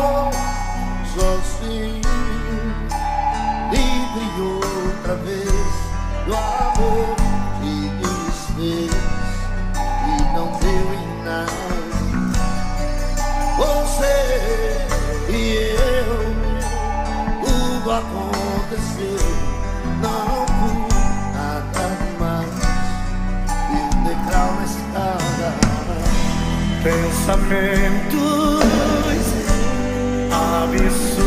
ficou sozinho, livre outra vez do amor que desfez e não deu em nada. Você e eu, tudo aconteceu, não fui nada demais, e o degrau na escada. Pensamentos absurdos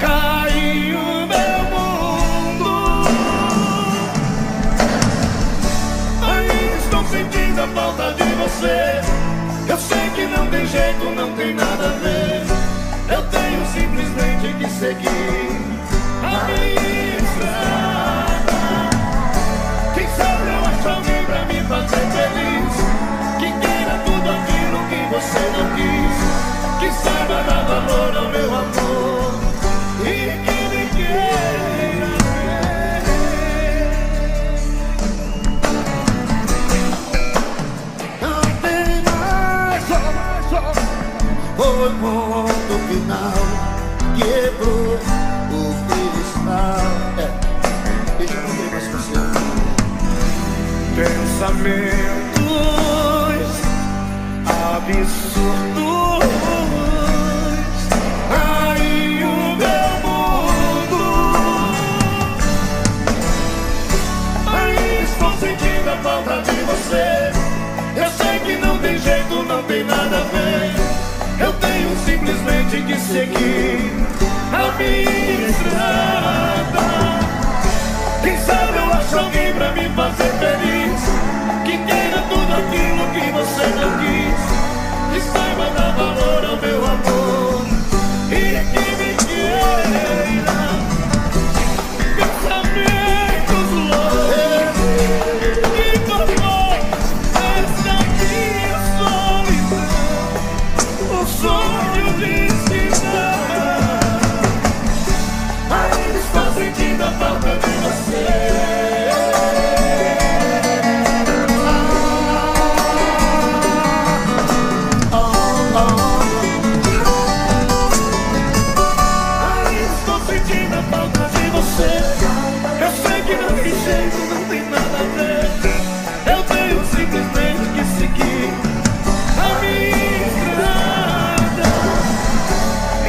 caiu meu mundo. Ainda estou sentindo a falta de você. Eu sei que não tem jeito, não tem nada a ver. Eu tenho simplesmente que seguir a minha estrada. Quem sabe eu acho alguém pra me fazer feliz, que queira tudo aquilo que você não quis, que saiba dar valor ao meu amor e que me queira ver. Não tem mais só foi ponto final, quebrou o cristal. Deixa eu ver mais você. Pensamentos absurdos aí o meu mundo. Aí estou sentindo a falta de você. Eu sei que não tem jeito, não tem nada a ver. Eu tenho simplesmente que seguir a minha estrada. Quem sabe eu acho alguém pra me fazer feliz, que queira tudo aquilo que você não quis, que saiba dar valor ao meu amor e que me queira. Pensamentos loucos que formou essa minha solidão, o sonho de ensinar. Ainda estou sentindo a falta de você. Eu sei que não tem jeito, não tem nada a ver. Eu tenho simplesmente que seguir a minha estrada.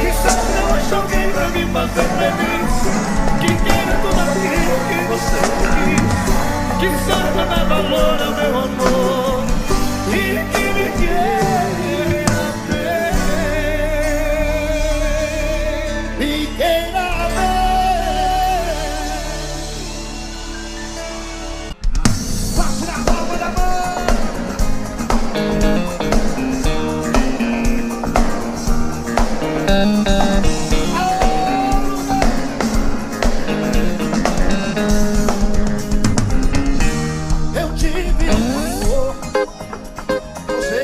E sabe, eu acho alguém pra me fazer feliz, que queira tudo aquilo que você quis, que saiba dar valor ao meu amor e que me queira ver. Me queira ver. Bate na palma da mão. Eu tive um amor, você,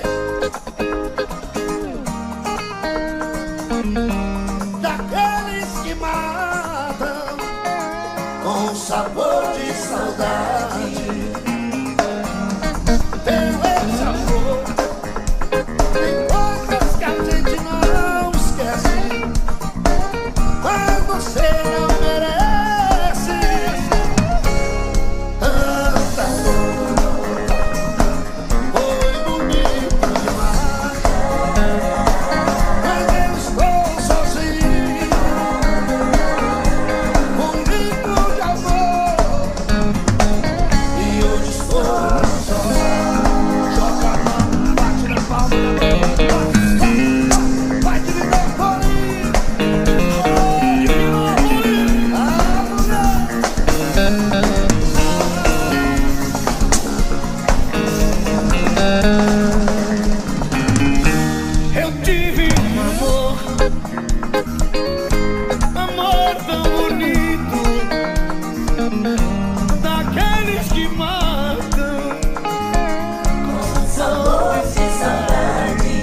daqueles que matam com sabor de saudade. Teu esse amor tem coisas que a gente não esquece, mas você não merece tanta dor. Foi bonito demais, mas eu estou sozinho, com grito de amor, e hoje estou só. Joga a mão, bate na palma da mão, vai te viver feliz. Eu tive um amor tão bonito, daqueles que matam com sabor de saudade.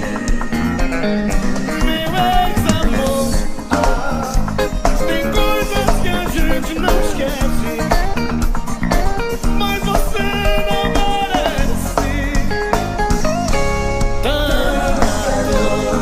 Meu ex-amor, tem coisas que a gente não esquece, mas você não merece tanta dor.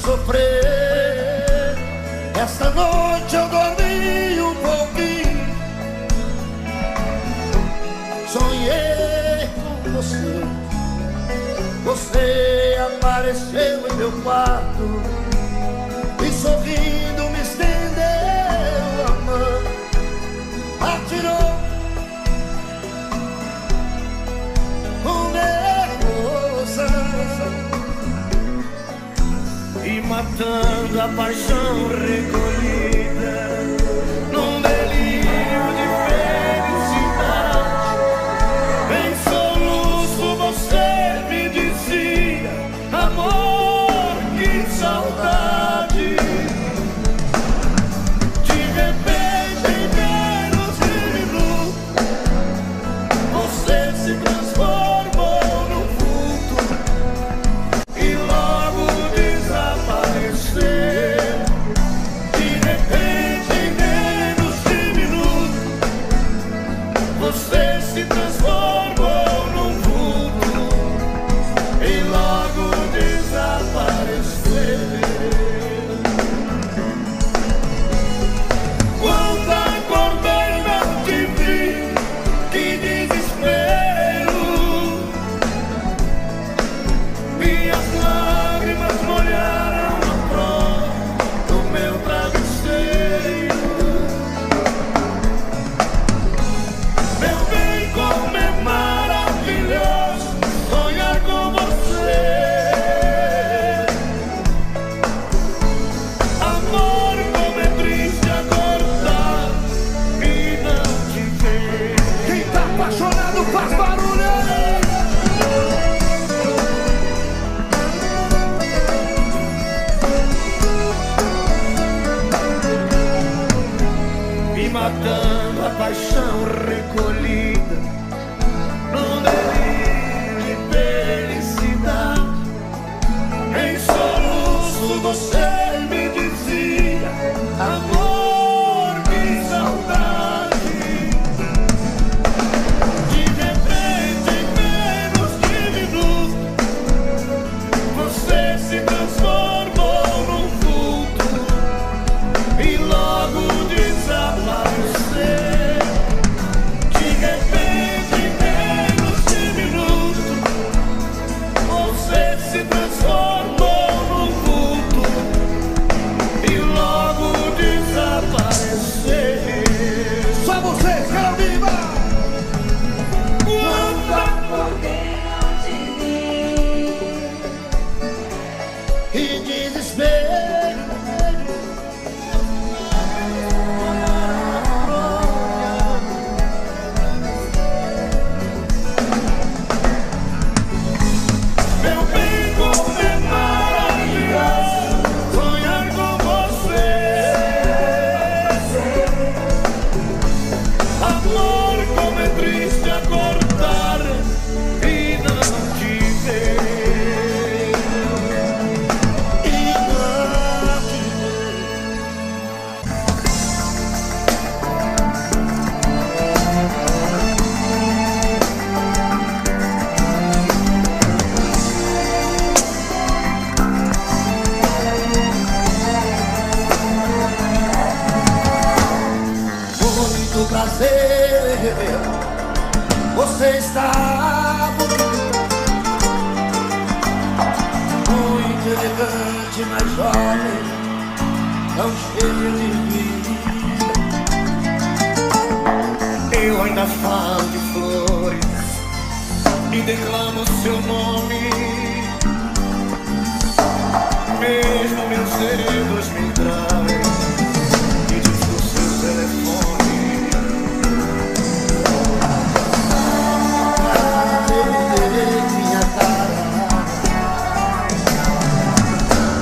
sofrer. Esta noite eu dormi um pouquinho, sonhei com você. Você apareceu em meu quarto e sorrindo me estendeu a mão, atirou o meu coração e matando a paixão recolhida num delírio de felicidade. Em soluço você me dizia: amor, que saudade. De repente, em menos de minutos, você se transformou num vulto e logo desapareceu. De repente, em menos de minutos, você se transformou num vulto e logo desapareceu. Quando acordei não te vi, que desespero. Minhas lágrimas molharam a flor do meu travesseiro. Meu bem, como é maravilhoso sonhar com você. Amor, como é triste acordar e não te ver. Quem tá apaixonado faz barulho. Me matando a paixão recolhida num delírio de felicidade. Em soluço você me dizia: amor, que saudade. De repente, em menos de minutos, você se transformou num vulto e logo desapareceu. De repente, em menos de minutos, você se transformou num vulto e logo desapareceu. Só vocês, quero viva. Quando Acordei, não te vi. e desespero, meu bem, como é maravilhoso sonhar com você. Amor, como é triste acordar e não te ver. E não te ver. Muito prazer, você está bonito, muito elegante, mas jovem, tão cheio de vida. Eu ainda falo de flores e declamo seu nome, mesmo meus dedos me traem e digo seu telefone. Minha cara,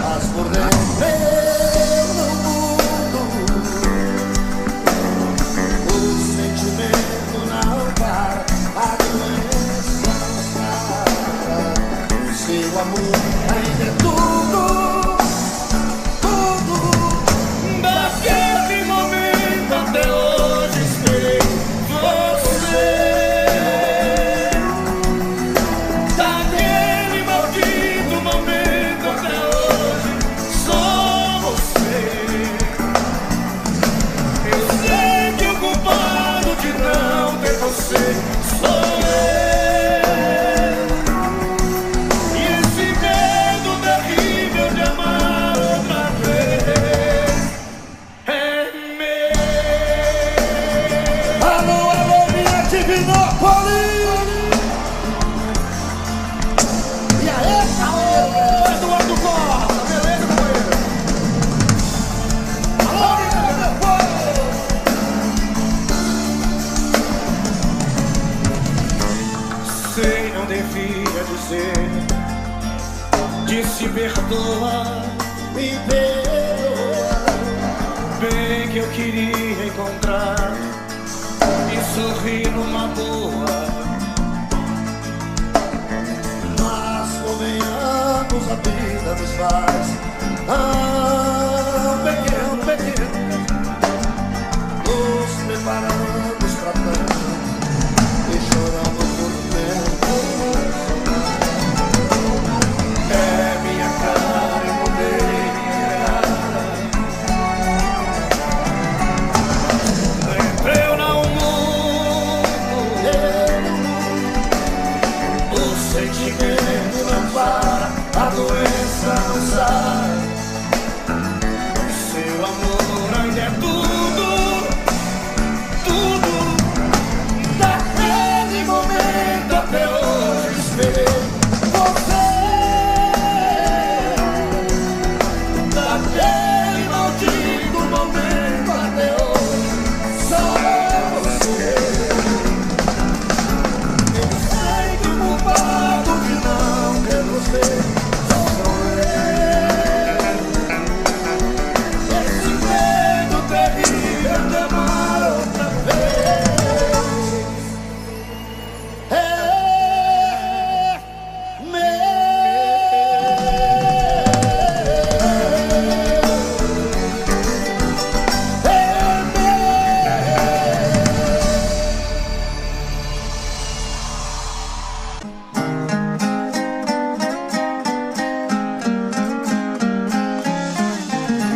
mas por dentro no mundo o sentimento não para, a doença não. O seu amor ainda é tudo, tudo. perdoa, me perdoa. Bem que eu queria encontrar e sorrir numa boa, mas convenhamos, a vida nos faz pequeno, pequeno. Nos preparamos pra tanto e choramos por dentro. É minha cara, eu mudei minha cara. Eu não mudo, o sentimento não para, a doença não sai. Seu amor ainda é tudo, tudo. Daquele momento até hoje esperei você. Daquele maldito momento até hoje só você. Eu sei que o culpado de não ter você sou eu. Esse medo terrível de amar outra vez é meu.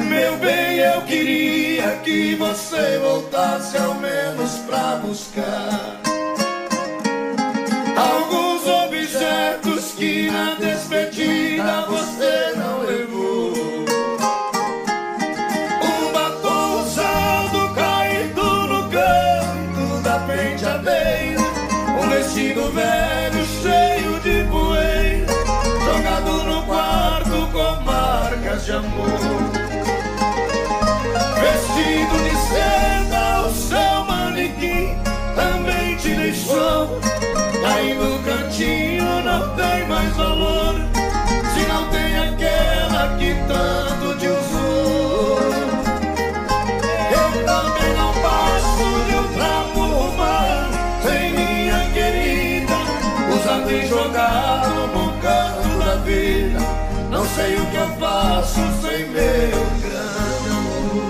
Meu bem, eu queria que você voltasse ao menos pra buscar alguns objetos que na despedida você não levou. Um batom usado caído no canto da penteadeira, um vestido velho cheio de poeira, jogado no quarto com marcas de amor. Vestido de seda, o seu manequim também te deixou. Aí no cantinho não tem mais valor, se não tem aquela que tanto te usou. Eu também não passo de um trapo humano sem minha querida, usado e jogado no canto da vida. Não sei o que eu faço sem meu grande amor.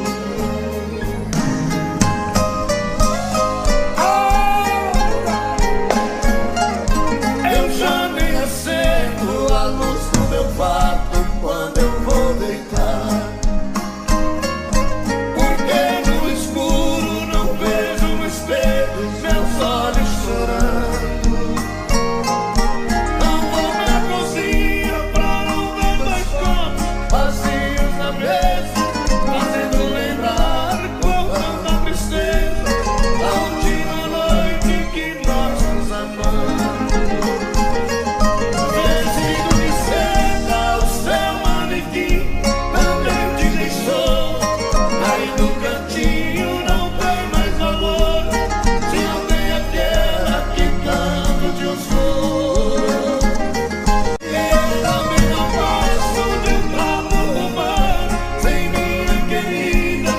Eu já nem acendo a luz do meu quarto quando eu vou deitar, porque no escuro não vejo no espelho meus olhos chorando. Não vou na cozinha pra não ver dois copos vazios na mesa, fazendo lembrar com tanta tristeza a última noite que nós nos amamos. Vestido de seda, o seu manequim também te deixou. Aí no cantinho não tem mais valor, se não tem aquela que tanto te usou. Eu também não passo de um trapo humano sem minha querida,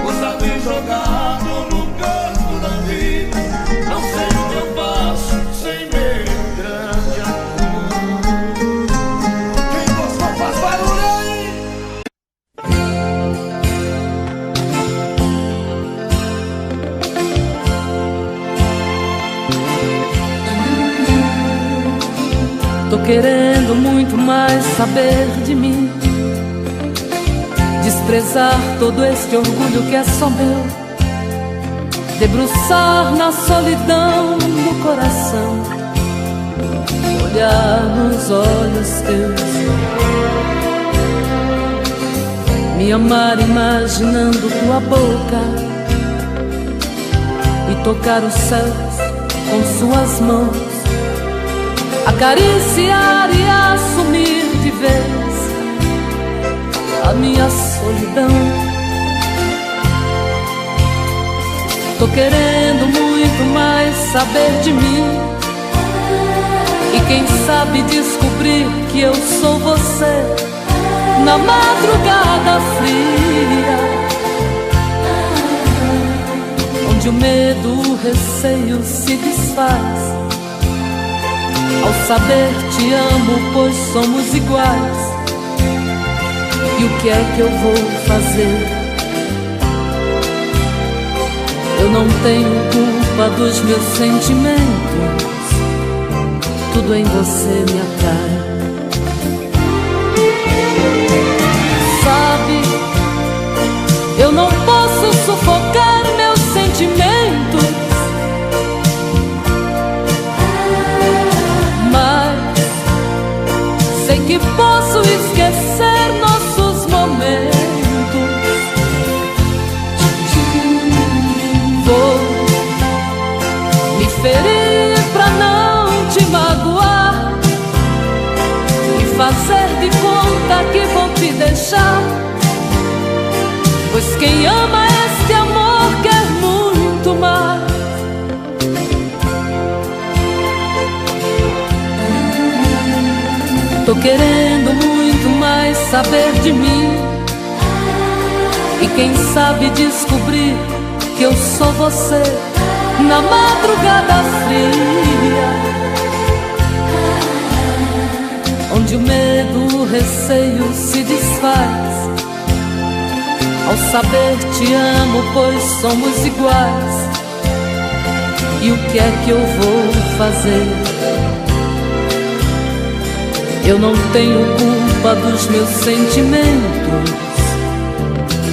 usado e jogado no canto da vida. Não sei o que eu faço sem meu grande amor. Quem gostou faz barulho aí. Tô querendo muito mais saber de mim, desprezar todo este orgulho que é só meu, debruçar na solidão do coração, olhar nos olhos teus, me amar imaginando tua boca e tocar os céus com suas mãos, acariciar e assumir de vez a minha solidão. Tô querendo muito mais saber de mim, e quem sabe descobrir que eu sou você, na madrugada fria, onde o medo, o receio se desfaz ao saber te amo, pois somos iguais. E o que é que eu vou fazer? Eu não tenho culpa dos meus sentimentos, tudo em você me atrai. Sabe, eu não posso sufocar meus sentimentos, mas sei que posso esquecer nossos momentos. Vou me ferir pra não te magoar e fazer de conta que vou te deixar, pois quem ama este amor quer muito mais. Tô querendo muito mais saber de mim, e quem sabe descobrir que eu sou você na madrugada fria, onde o medo, o receio se desfaz ao saber te amo, pois somos iguais. E o que é que eu vou fazer? Eu não tenho culpa dos meus sentimentos,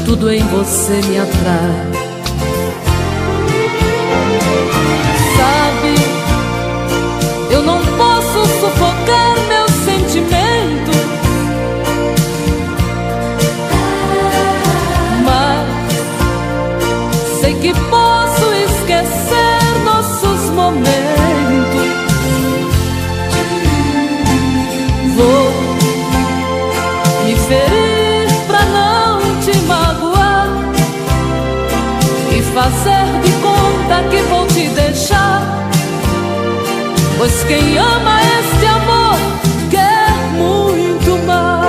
tudo em você me atrai. Sabe, eu não posso sufocar meus sentimentos, mas sei que posso esquecer nossos momentos. Vou me ferir pra não te magoar e fazer de conta que vou te deixar, pois quem ama este amor quer muito mais.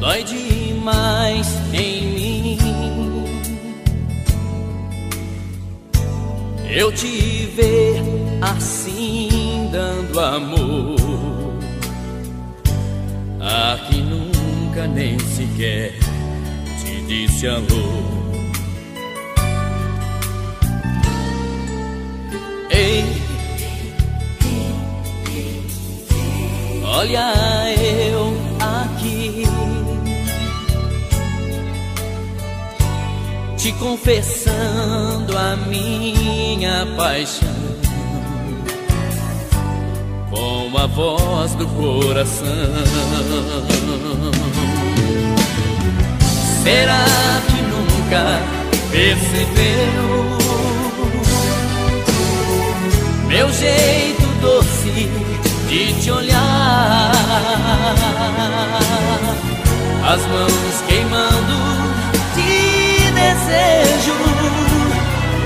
Dói demais em mim eu te ver assim dando amor a quem nunca nem sequer te disse alô. Ei, olha eu aqui te confessando a minha paixão com a voz do coração. Será que nunca percebeu meu jeito doce de te olhar, as mãos queimando de desejo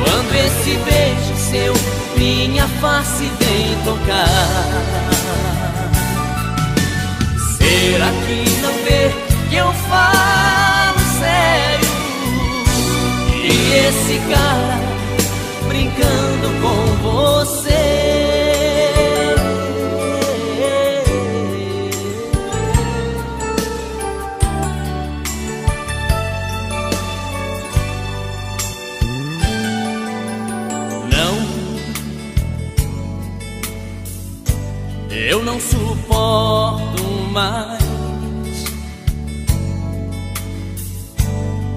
quando esse beijo seu minha face vem tocar? Será que não vê que eu falo sério e esse cara brincando com você? Eu não suporto mais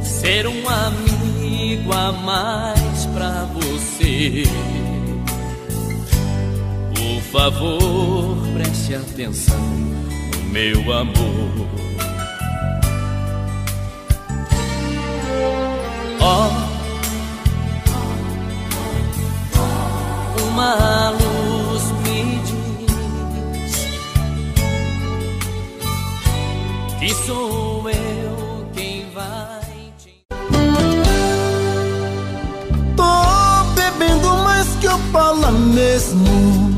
ser um amigo a mais pra você. Por favor, preste atenção no meu amor. uma luz me diz que sou eu quem vai te... Tô bebendo mais que eu falo mesmo.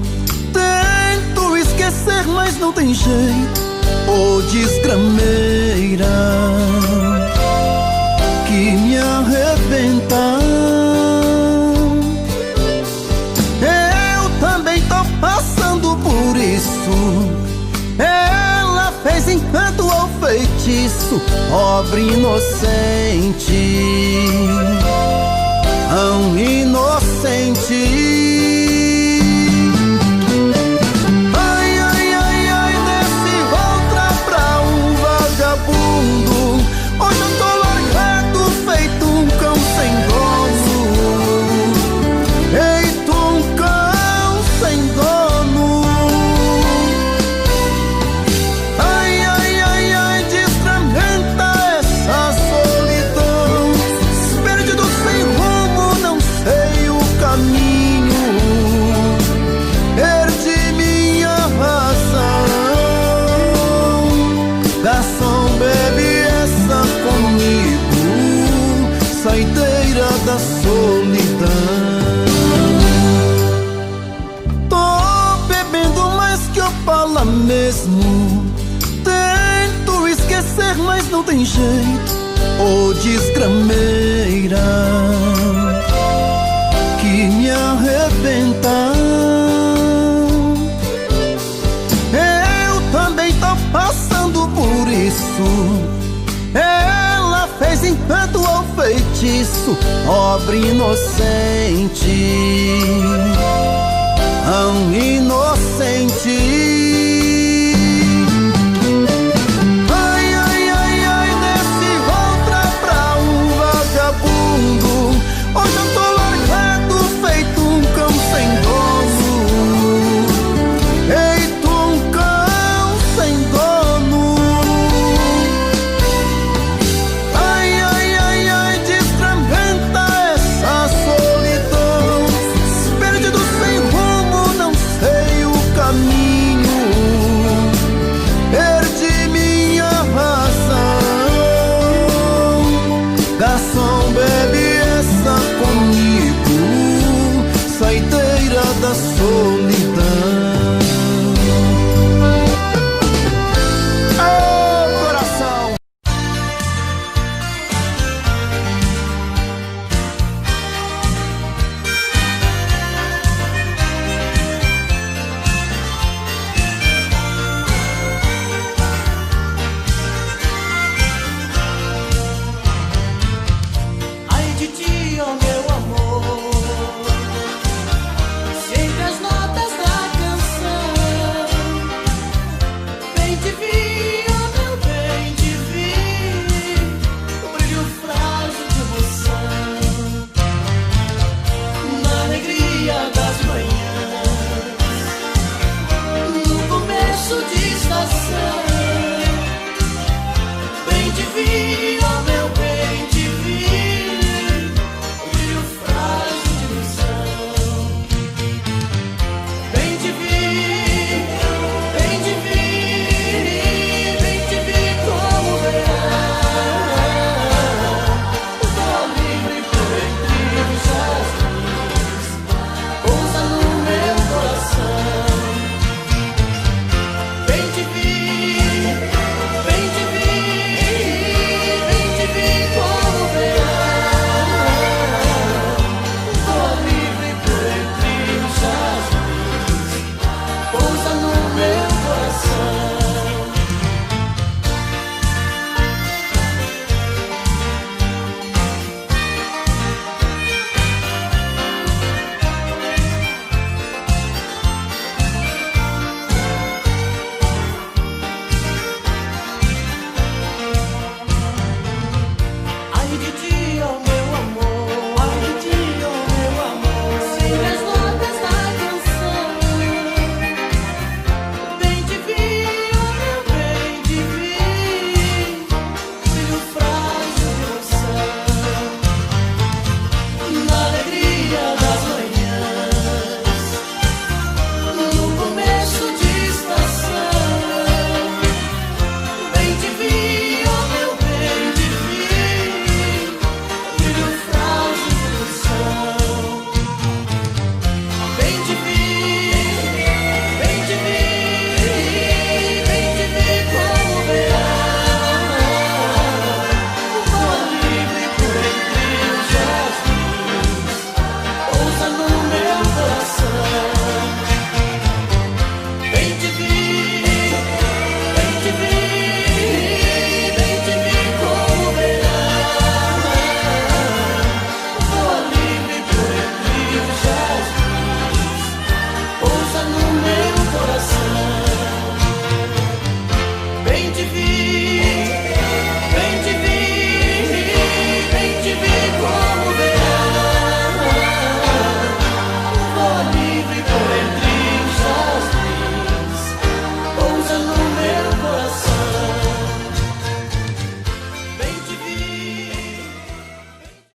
Tento esquecer, mas não tem jeito. Ô desgrameira que me arrebenta. Eu também tô passando por isso. Ela fez encanto ou feitiço, pobre inocente, tão inocente. Hoje eu tô largado, feito um cão sem dono. Feito um cão sem dono. Ai, ai, ai, ai, desgramenta essa solidão. Perdido sem rumo, não sei o caminho. Perdi minha razão. Garçom, bebe essa comigo, saideira da solidão. Tô bebendo mais que eu falo mesmo. Tento esquecer, mas não tem jeito. Ô desgrameira que me arrebenta. Eu também tô passando por isso. Ela fez encanto ou feitiço, pobre inocente, tão inocente. Ai, ai, ai, ai, desce outra pra um vagabundo. Hoje eu tô largado, feito um cão sem dono. Feito um cão sem dono. Ai, ai, ai, ai, desgramenta essa solidão. Perdido sem rumo, não sei o caminho. Perdi minha razão. Garçom, bebe essa comigo, saideira da solidão. Oh, coração. Ai de ti, oh meu amor, sempre as notas da canção. Bem te vi, oh meu bem te vi, o brilho frágil de emoção. Na alegria das manhãs, no começo de estação.